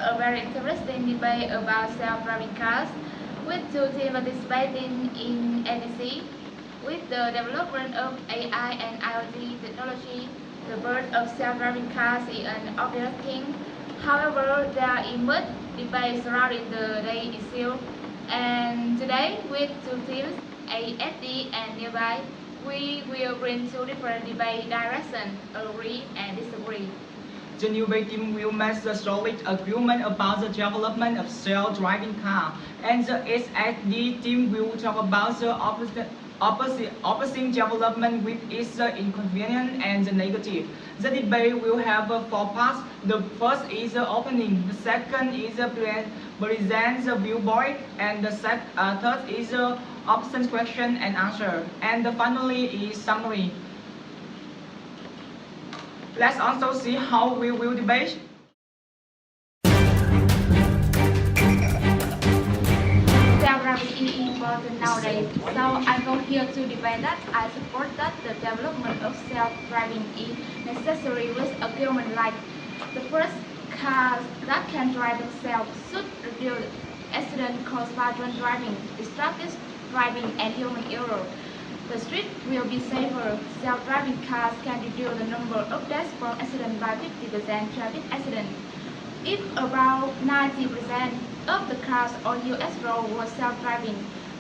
a very interesting debate about self-driving cars, with two teams participating in ADC. With the development of AI and IoT technology, the birth of self-driving cars is an obvious thing. However, there emerge debates surrounding the day issue. And today, with two teams, HSD and Newbie, we will bring two different debate directions, agree and disagree. The Newbie team will make a solid agreement about the development of self-driving car, and the HSD team will talk about the opposing development with its inconvenience and negative. The debate will have four parts. The first is the opening, the second is the present the viewpoint, and the third is the option question and answer, and finally is summary. Let's also see how we will debate. Self-driving is important nowadays, so I go here to debate that I support that the development of self-driving is necessary with argument like the first, cars that can drive themselves should reduce accidents caused by drunk driving, distracted driving, and human error. The street will be safer. Self-driving cars can reduce the number of deaths from accidents by 50% traffic accidents. If about 90% of the cars on US roads were self-driving,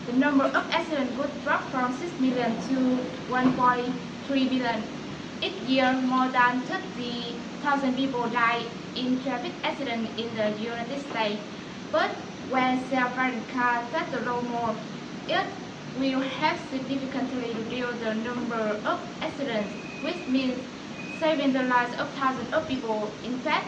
the number of accidents would drop from 6 million to 1.3 million. Each year, more than 30,000 people die in traffic accidents in the United States. But when self-driving cars touch the road more, it will have significantly reduced the number of accidents, which means saving the lives of thousands of people. In fact,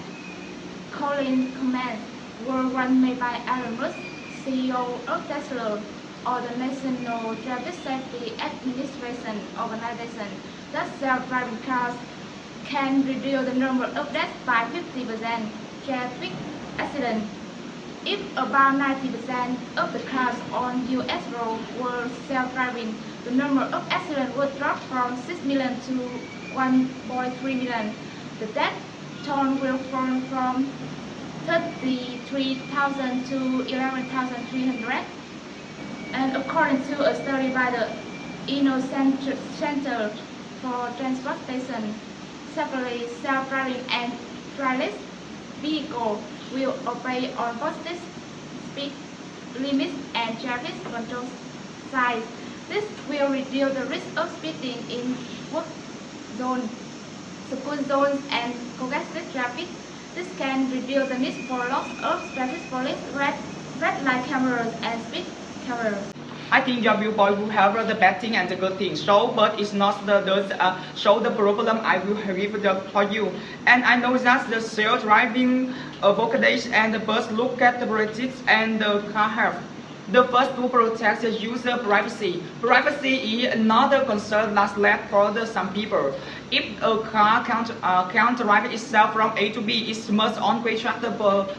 calling comments were once made by Elon Musk, CEO of Tesla, or the National Traffic Safety Administration organization, that self-driving cars can reduce the number of deaths by 50%. Traffic accidents. If about 90% of the cars on US roads were self-driving, the number of accidents would drop from 6 million to 1.3 million. The death toll will fall from 33,000 to 11,300. And according to a study by the Innocent Center for Transportation, separately self-driving and driverless vehicles will obey on posted speed limits and traffic control signs. This will reduce the risk of speeding in work zones, school zones, and congested traffic. This can reduce the need for lots of traffic police, red light cameras, and speed cameras. I think your viewpoint will have the bad thing and the good thing. So, but it's not so the problem I will have for you. And I know that the self-driving advocates and the first look at the politics and the car health. The first to protect the user privacy. Privacy is another concern that's left for some people. If a car can't drive itself from A to B, it must always track the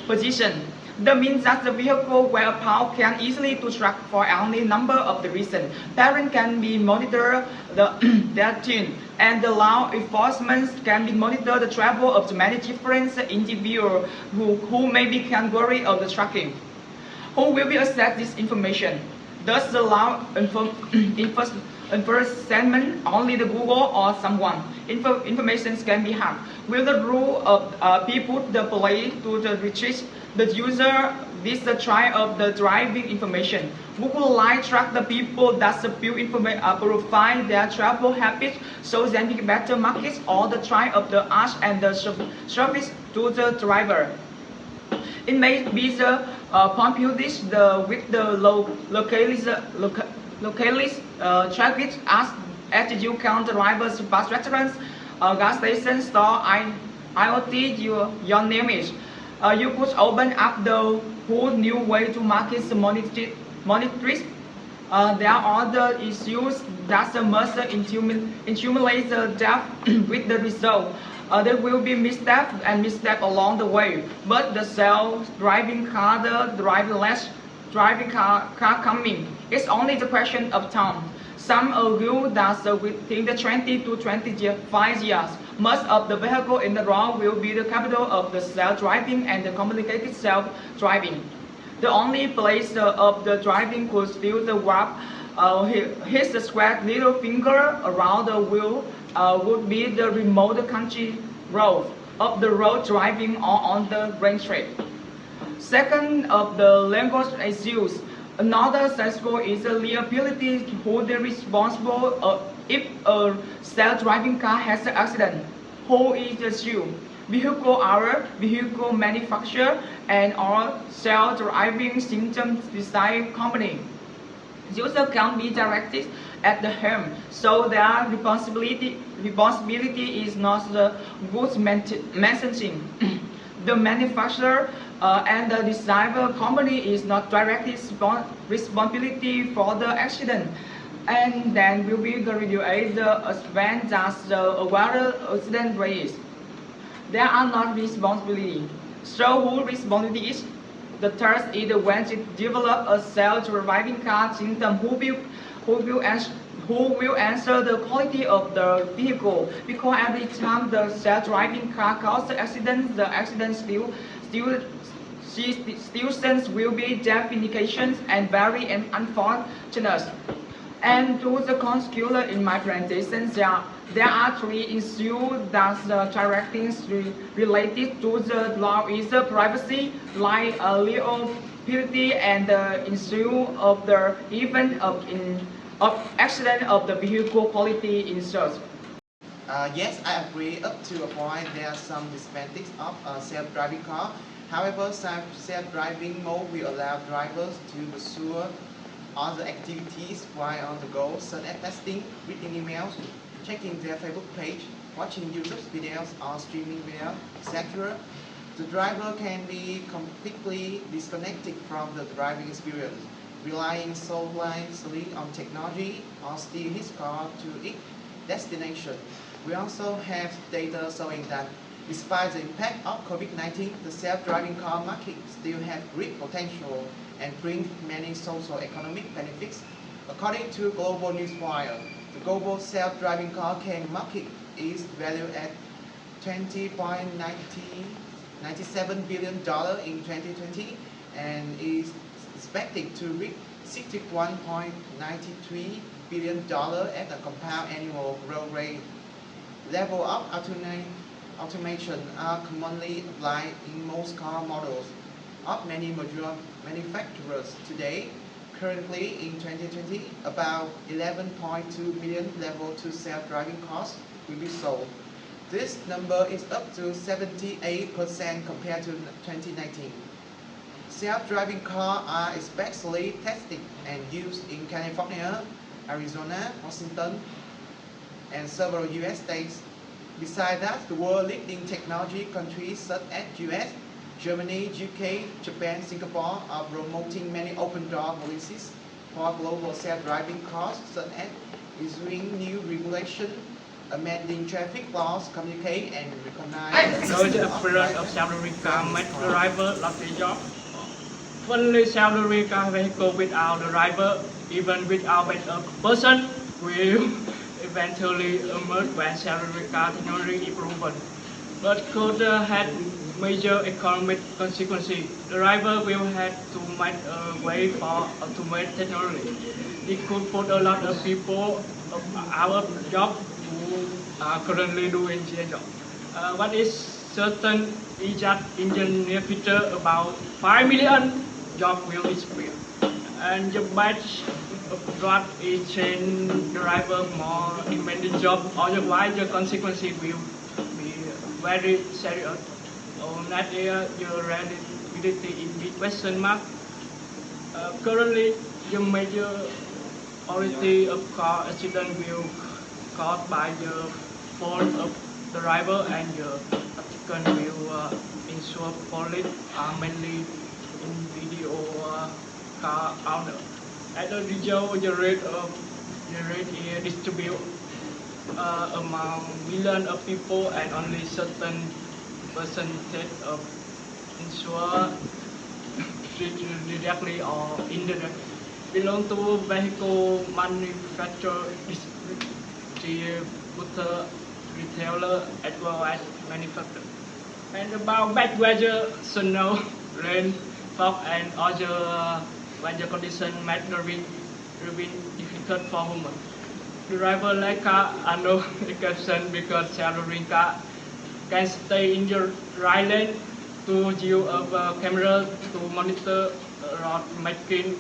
position. That means that the vehicle where a power can easily to track for any number of the reasons. Parents can be monitor their teen, and the law enforcement can be monitor the travel of the many different individuals who may be category of the tracking. Who will be access this information? Does the law enforcement only the Google or someone? Information can be hacked. Will the rule of be put the police to retrieve the user this the try of the driving information? Google Live track the people that spill information, profile their travel habits, so they can better market all the try of the ask and the service to the driver. It may be the populist with the localist traffic as you count drivers, bus restaurants, gas stations, store, IoT, your name is. You could open up the whole new way to market the monitoring. There are other issues that must accumulate the data with the result. There will be missteps along the way, but the self-driving car, the driverless driving car coming, it's only the question of time. Some argue that within the 20 to 25 years, most of the vehicles in the road will be the capital of the self-driving and the complicated self-driving. The only place of the driving could still the wrap his square little finger around the wheel would be the remote country road of the road driving or on the rain street. Second of the language issues, another successful is the liability who is responsible if a self-driving car has an accident. Who is the issue? Vehicle owner, vehicle manufacturer, and or self-driving system design company. User can be directed at the helm, so their responsibility is not the goods messaging. The manufacturer and the designer company is not directly responsibility for the accident, and then will be the regulate the event that the aware accident raise. They are not responsibility. So who responsibility is? The third is the when it develop a self-driving car system who will answer the quality of the vehicle, because every time the self-driving car causes accident, the accident still will be definitions and very unfortunate. And to the consular in my presentation, there are three issues that the directing related to the law is the privacy, like liability, and the issue of the event of accident of the vehicle quality insurance. Yes, I agree. Up to a point, there are some disadvantages of a self-driving car. However, self-driving mode will allow drivers to pursue other activities while on the go, such as texting, reading emails, checking their Facebook page, watching YouTube videos, or streaming video, etc. The driver can be completely disconnected from the driving experience, relying solely on technology or steer his car to its destination. We also have data showing that despite the impact of COVID-19, the self-driving car market still has great potential and brings many socio-economic benefits. According to Global Newswire, the global self-driving car market is valued at $20.97 billion in 2020 and is expected to reach $61.93 billion at a compound annual growth rate. Level of automation are commonly applied in most car models of many major manufacturers today. Currently, in 2020, about 11.2 million Level 2 self-driving cars will be sold. This number is up to 78% compared to 2019. Self-driving cars are especially tested and used in California, Arizona, Washington, and several US states. Besides that, the world-leading technology countries such as US, Germany, UK, Japan, Singapore are promoting many open-door policies for global self-driving cars, such as issuing new regulation, amending traffic laws, communicate and recognize. Though the appearance of self-driving car makes the driver lost their job, fully self-driving car vehicle without the driver, even without a person, will eventually emerge when self-driving car technology is proven, but could have major economic consequences. The driver will have to make a way for automated technology. It could put a lot of people out of job who are currently doing their job. What is certain is that in the near future about 5 million jobs will disappear. And the batch of that is train driver more demanding job, otherwise the consequences will be very serious. On that area, the reliability is big question mark. Currently, the majority of car accidents will caused by the fault of the driver, and the applicant will ensure police are mainly individual car owner. As a result, the rate is distributed among millions of people, and only certain percentage of insured directly or indirectly. belong to vehicle manufacturer, distributor, retailer, as well as manufacturer. And about bad weather, snow, rain, fog, and other weather conditions make driving difficult for humans. Driverless car are no exception because self-driving car can stay in your right lane to use a camera to monitor road making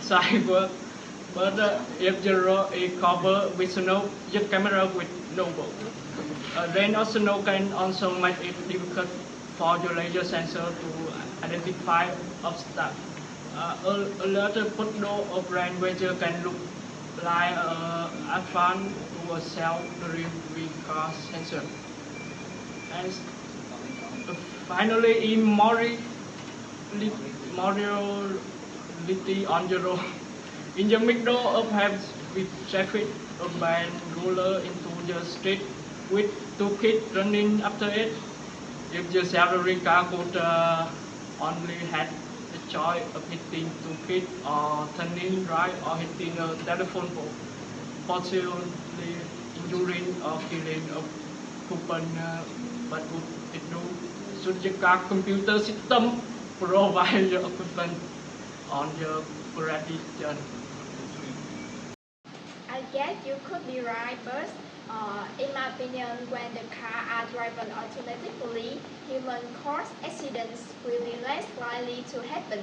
side work. But if the road is covered with snow, the camera will no work. Rain or snow can also make it difficult for your laser sensor to identify obstacles. A later photo of rain weather can look like advanced to a self-driving car sensor. And finally, immorality on the road. In the middle of heavy traffic, a man rolled into the street with two kids running after it. If the self-driving car could only had the choice of hitting two kids or turning right or hitting a telephone pole, possibly injuring or killing a couple, what would it do? Should the car computer system provide the equipment on the prediction? I guess you could be right, but in my opinion, when the car are driven automatically, human-caused accidents will be less likely to happen,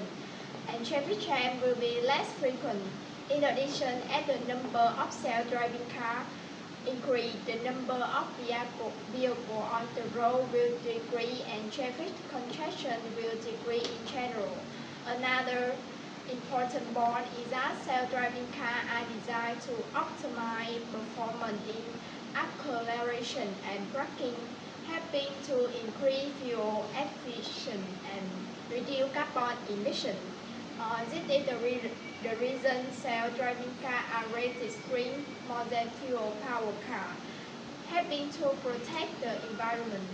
and traffic jam will be less frequent. In addition, as the number of self-driving cars increase, the number of vehicles on the road will decrease, and traffic congestion will decrease in general. Another important point is that self-driving cars are designed to optimize performance in acceleration and braking, helping to increase fuel efficiency and reduce carbon emissions. This is the reason self-driving cars are rated green more than fuel-powered cars, helping to protect the environment.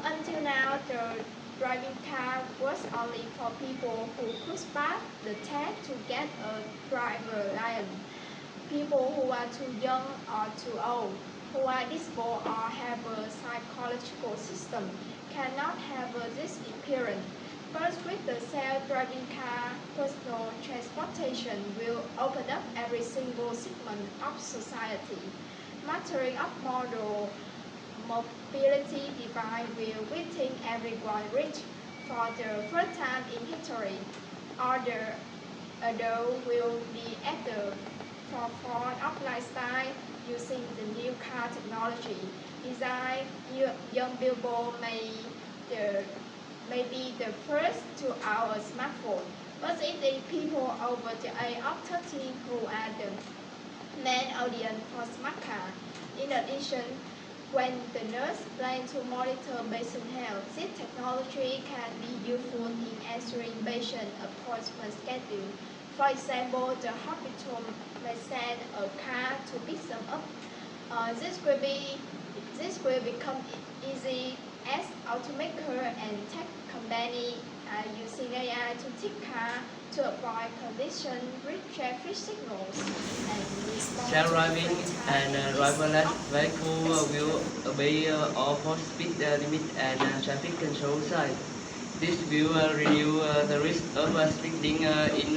Until now, the driving car was only for people who could pass the test to get a driver license. People who are too young or too old, who are disabled or have a psychological system cannot have this experience. But with the self-driving car, personal transportation will open up every single segment of society. Mastering of model mobility device will within everyone reach for the first time in history. Other adults will be at the forefront of lifestyle using the new car technology. Design young people may be the first to own a smartphone, but it is people over the age of 30 who are the main audience for smart car. In addition, when the nurse plan to monitor patient health, this technology can be useful in answering patient appointment schedule. For example, the hospital may send a car to pick them up. This will become easy as automaker and tech company are using AI to take car to avoid collision with traffic signals and respond to Self-driving real-time and needs driverless of vehicle will obey all speed limit and traffic control signs. This will reduce the risk of speeding in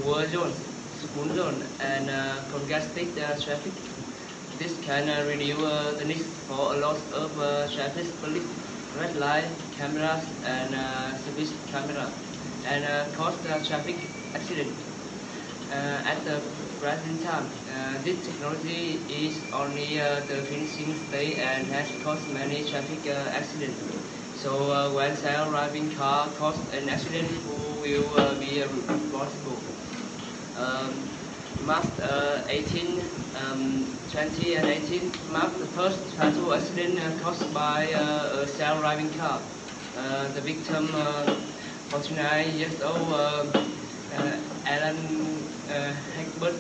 war zones, school zones, and congested traffic. This can reduce the need for a lot of traffic police, red light cameras, and speed cameras, and cause traffic accident. At the present time, this technology is only the finishing stage and has caused many traffic accidents. So when self-driving car cause an accident, who will be responsible? March 20 and 18 marked the first fatal accident caused by a self-driving car. The victim, 49 years old, Alan Hagbert,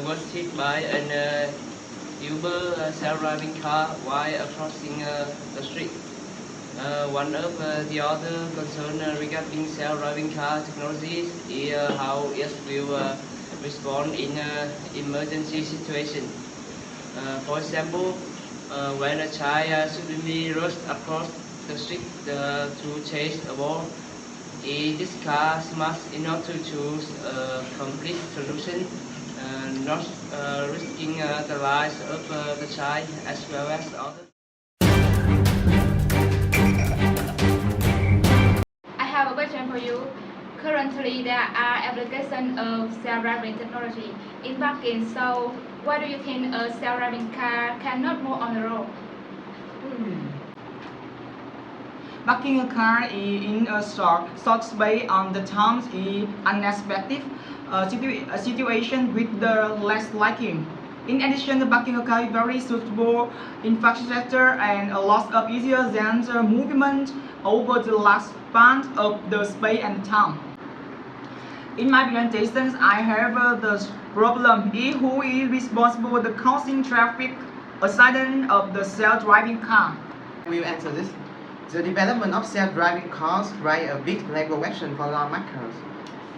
was hit by an Uber self-driving car while crossing the street. One of the other concern regarding self-driving car technologies is how it will respond in emergency situation. For example, when a child suddenly rushed across the street to chase a ball, is this car smart enough to choose a complete solution, not risking the lives of the child as well as others? I have a question for you. Currently, there are applications of self-driving technology in parking. So, why do you think a self-driving car cannot move on the road? Parking a car in a short space on the town is unexpected situation with the less liking. In addition, the parking a car is very suitable infrastructure and a lot of easier than the movement over the last span of the space and time. In my presentation, I have the problem is who is responsible for the causing traffic accident of the self-driving car. I will answer this. The development of self-driving cars creates a big legal action for lawmakers.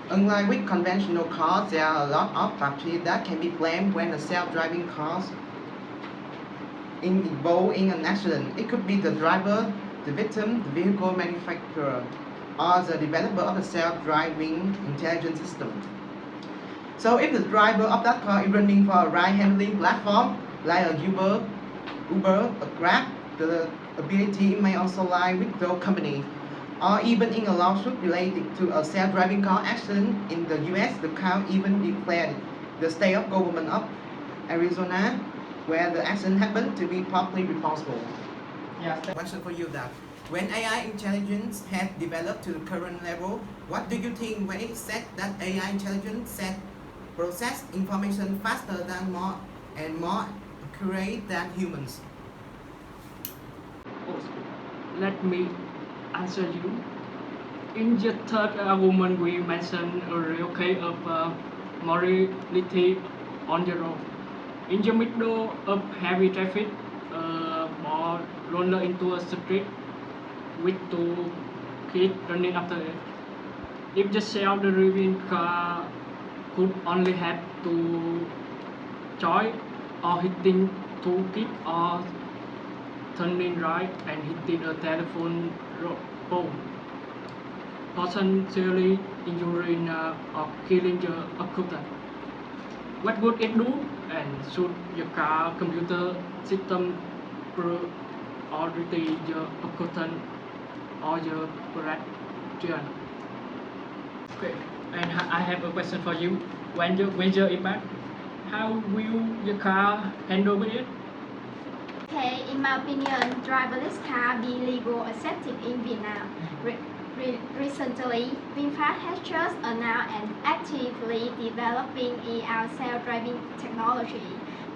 Unlike with conventional cars, there are a lot of factors that can be blamed when a self-driving car involved in an accident. It could be the driver, the victim, the vehicle manufacturer, or the developer of a self-driving intelligent system. So if the driver of that car is running for a ride-hailing platform, like a Uber, a Grab, the ability may also lie with the company. Or even in a lawsuit related to a self-driving car accident in the US, the court even declared the state of government of Arizona, where the accident happened, to be partly responsible. Yes. Question for you that when AI intelligence has developed to the current level, what do you think when it said that AI intelligence can process information faster than more accurate than humans? Let me answer you. In the third argument, we mentioned a real case of morality on the road. In the middle of heavy traffic, a ball rolled into a street with two kids running after it. If the self-driving car could only have two choice, or hitting two kids or turning right and hitting a telephone pole, potentially injuring or killing the occupant. What would it do? And should the car computer system priority the occupant or the pedestrian? Okay. And I have a question for you. When the major impact, how will the car handle it? Okay, in my opinion, driverless car be legal accepted in Vietnam. Recently, VinFast has just announced and actively developing AR self-driving technology.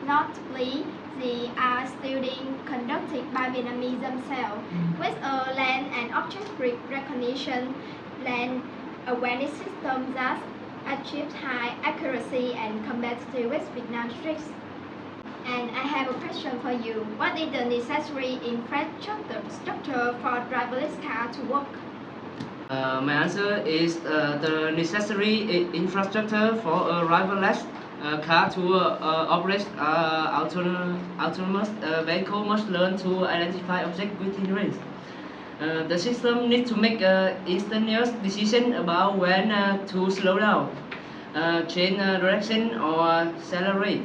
Notably, they are studying conducted by Vietnamese themselves with a land and object recognition land awareness system that achieves high accuracy and compatibility with Vietnam streets. And I have a question for you. What is the necessary infrastructure for driverless car to work? My answer is the necessary infrastructure for a driverless car to operate autonomous vehicle must learn to identify objects within range. The system needs to make instantaneous decision about when to slow down, change direction, or accelerate.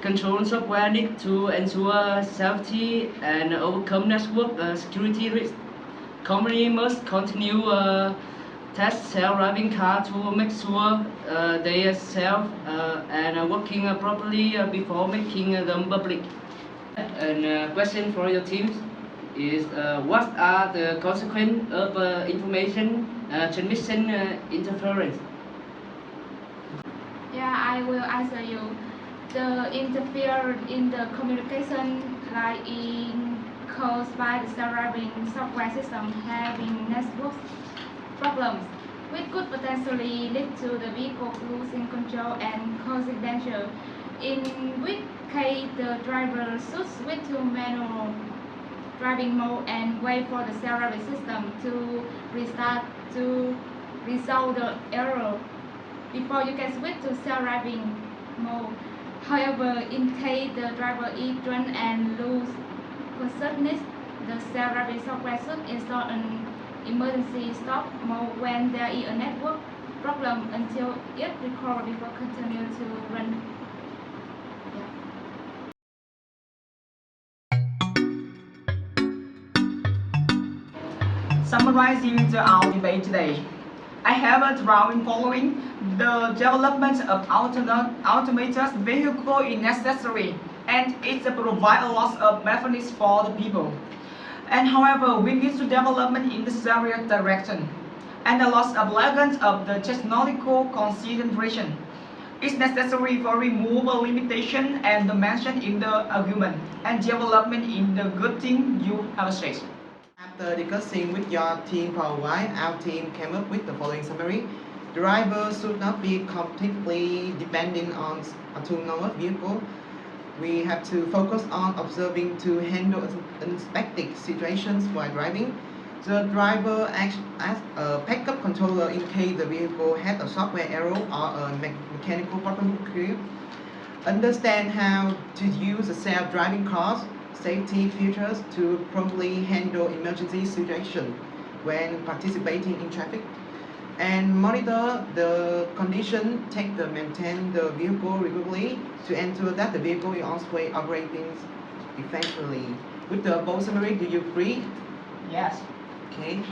Control software needs to ensure safety and overcome network security risks. Company must continue test self-driving car to make sure they are safe and working properly before making them public. And question for your teams is what are the consequences of information transmission interference? Yeah, I will answer you. The interference in the communication like in caused by the self-driving software system having network problems, which could potentially lead to the vehicle losing control and causing danger. In which case, the driver should switch to manual driving mode and wait for the self-driving system to restart to resolve the error before you can switch to self-driving mode. However, in case the driver is drunk and lose consciousness, the self-driving software should install an emergency stop mode when there is a network problem until it recovers before continue to run. Summarizing our debate today, I have a drawing following the development of automated vehicle is necessary and it provides a lot of benefits for the people. And however, we need to development in the serious direction and a lot of lessons of the technological consideration. It's necessary for remove a limitation and mention in the argument and development in the good thing you have said. After discussing with your team for a while, our team came up with the following summary. Drivers should not be completely dependent on autonomous vehicle. We have to focus on observing to handle unexpected situations while driving. The driver acts as a backup controller in case the vehicle has a software error or a mechanical problem occur. Understand how to use the self-driving cars safety features to promptly handle emergency situations when participating in traffic, and monitor the condition, maintain the vehicle regularly to ensure that the vehicle is always operating effectively. With the above summary, do you agree? Yes. Okay.